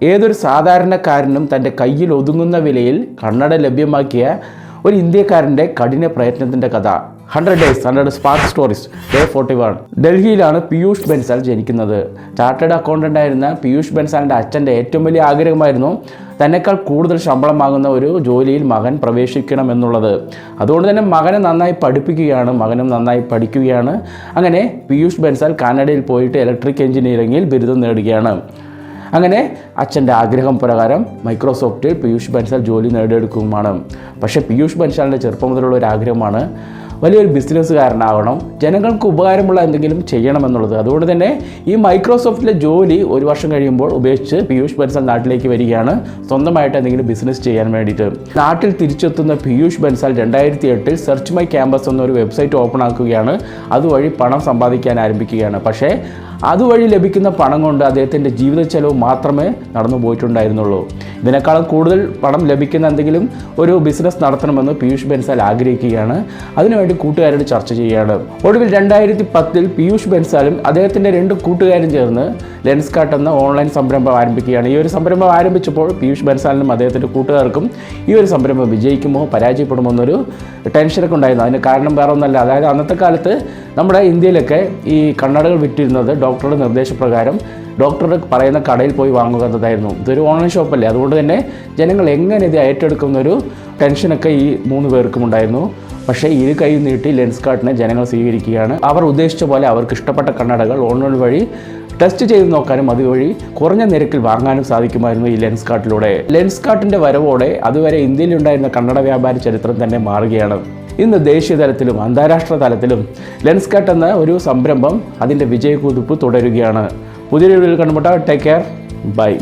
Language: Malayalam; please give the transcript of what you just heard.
ഏതൊരു സാധാരണക്കാരനും തൻ്റെ കയ്യിൽ ഒതുങ്ങുന്ന വിലയിൽ കണ്ണട ലഭ്യമാക്കിയ ഒരു ഇന്ത്യക്കാരൻ്റെ കഠിന പ്രയത്നത്തിൻ്റെ കഥ. 100 Days 100 Spark Stories Day 41. ഡൽഹിയിലാണ് പീയൂഷ് ബൻസാൽ ജനിക്കുന്നത്. ചാർട്ടേഡ് അക്കൗണ്ടൻ്റ് ആയിരുന്ന പീയൂഷ് ബൻസാലിൻ്റെ അച്ഛൻ്റെ ഏറ്റവും വലിയ ആഗ്രഹമായിരുന്നു തന്നെക്കാൾ കൂടുതൽ ശമ്പളം വാങ്ങുന്ന ഒരു ജോലിയിൽ മകൻ പ്രവേശിക്കണമെന്നുള്ളത്. അതുകൊണ്ട് തന്നെ മകനെ നന്നായി പഠിപ്പിക്കുകയാണ്, മകനും നന്നായി പഠിക്കുകയാണ്. അങ്ങനെ പീയൂഷ് ബൻസാൽ കാനഡയിൽ പോയിട്ട് ഇലക്ട്രിക് എഞ്ചിനീയറിംഗിൽ ബിരുദം നേടുകയാണ്. അങ്ങനെ അച്ഛൻ്റെ ആഗ്രഹം പ്രകാരം മൈക്രോസോഫ്റ്റിൽ പീയൂഷ് ബൻസാൽ ജോലി നേടിയെടുക്കുകയുമാണ്. പക്ഷേ പീയൂഷ് ബൻസാലിൻ്റെ ചെറുപ്പം മുതലുള്ള ഒരു ആഗ്രഹമാണ് വലിയൊരു ബിസിനസ്സുകാരനാകണം, ജനങ്ങൾക്ക് ഉപകാരമുള്ള എന്തെങ്കിലും ചെയ്യണമെന്നുള്ളത്. അതുകൊണ്ട് തന്നെ ഈ മൈക്രോസോഫ്റ്റിലെ ജോലി ഒരു വർഷം കഴിയുമ്പോൾ ഉപേക്ഷിച്ച് പീയൂഷ് ബൻസാൽ നാട്ടിലേക്ക് വരികയാണ്, സ്വന്തമായിട്ട് എന്തെങ്കിലും ബിസിനസ് ചെയ്യാൻ വേണ്ടിയിട്ട്. നാട്ടിൽ തിരിച്ചെത്തുന്ന Piyush Bansal 2008 search my campus എന്നൊരു വെബ്സൈറ്റ് ഓപ്പൺ ആക്കുകയാണ്. അതുവഴി പണം സമ്പാദിക്കാൻ ആരംഭിക്കുകയാണ്. പക്ഷേ അതുവഴി ലഭിക്കുന്ന പണം കൊണ്ട് അദ്ദേഹത്തിൻ്റെ ജീവിത ചെലവ് മാത്രമേ നടന്നു പോയിട്ടുണ്ടായിരുന്നുള്ളൂ. ഇതിനേക്കാളും കൂടുതൽ പണം ലഭിക്കുന്ന എന്തെങ്കിലും ഒരു ബിസിനസ് നടത്തണമെന്ന് പീയൂഷ് ബൻസാൽ ആഗ്രഹിക്കുകയാണ്. അതിനുവേണ്ടി കൂട്ടുകാരോട് ചർച്ച ചെയ്യുകയാണ്. ഒടുവിൽ 2010 പീയൂഷ് ബൻസാലും അദ്ദേഹത്തിൻ്റെ 2 കൂട്ടുകാരും ചേർന്ന് ലെൻസ്കാർട്ട് എന്ന ഓൺലൈൻ സംരംഭം ആരംഭിക്കുകയാണ്. ഈ ഒരു സംരംഭം ആരംഭിച്ചപ്പോൾ പീയൂഷ് ബൻസാലിനും അദ്ദേഹത്തിൻ്റെ കൂട്ടുകാർക്കും ഈ ഒരു സംരംഭം വിജയിക്കുമോ പരാജയപ്പെടുമോ എന്നൊരു ടെൻഷനൊക്കെ ഉണ്ടായിരുന്നു. അതിന് കാരണം വേറെ ഒന്നല്ല, അതായത് അന്നത്തെ കാലത്ത് നമ്മുടെ ഇന്ത്യയിലൊക്കെ ഈ കണ്ണടകൾ വിറ്റിരുന്നത് ഡോക്ടറുടെ നിർദ്ദേശപ്രകാരം ഡോക്ടറുടെ പറയുന്ന കടയിൽ പോയി വാങ്ങുക എന്നതായിരുന്നു. ഇതൊരു ഓൺലൈൻ ഷോപ്പല്ലേ, അതുകൊണ്ട് തന്നെ ജനങ്ങൾ എങ്ങനെ ഇത് ഏറ്റെടുക്കുന്നൊരു ടെൻഷനൊക്കെ ഈ 3 പേർക്കും ഉണ്ടായിരുന്നു. പക്ഷേ ഇരു കൈ നീട്ടി ലെൻസ്കാർട്ടിനെ ജനങ്ങൾ സ്വീകരിക്കുകയാണ്. അവർ ഉദ്ദേശിച്ച പോലെ അവർക്ക് ഇഷ്ടപ്പെട്ട കണ്ണടകൾ ഓൺലൈൻ വഴി ടെസ്റ്റ് ചെയ്ത് നോക്കാനും അതുവഴി കുറഞ്ഞ നിരക്കിൽ വാങ്ങാനും സാധിക്കുമായിരുന്നു ഈ ലെൻസ്കാർട്ടിലൂടെ. ലെൻസ്കാർട്ടിൻ്റെ വരവോടെ അതുവരെ ഇന്ത്യയിലുണ്ടായിരുന്ന കണ്ണട വ്യാപാര ചരിത്രം തന്നെ മാറുകയാണ്. ഇന്ന് ദേശീയ തലത്തിലും അന്താരാഷ്ട്ര തലത്തിലും ലെൻസ്കാർട്ട് എന്ന ഒരു സംരംഭം അതിൻ്റെ വിജയക്കുതിപ്പ് തുടരുകയാണ്. പുതിയൊരു വീഡിയോയിൽ കണ്ടുമുട്ടാം. Take care, by.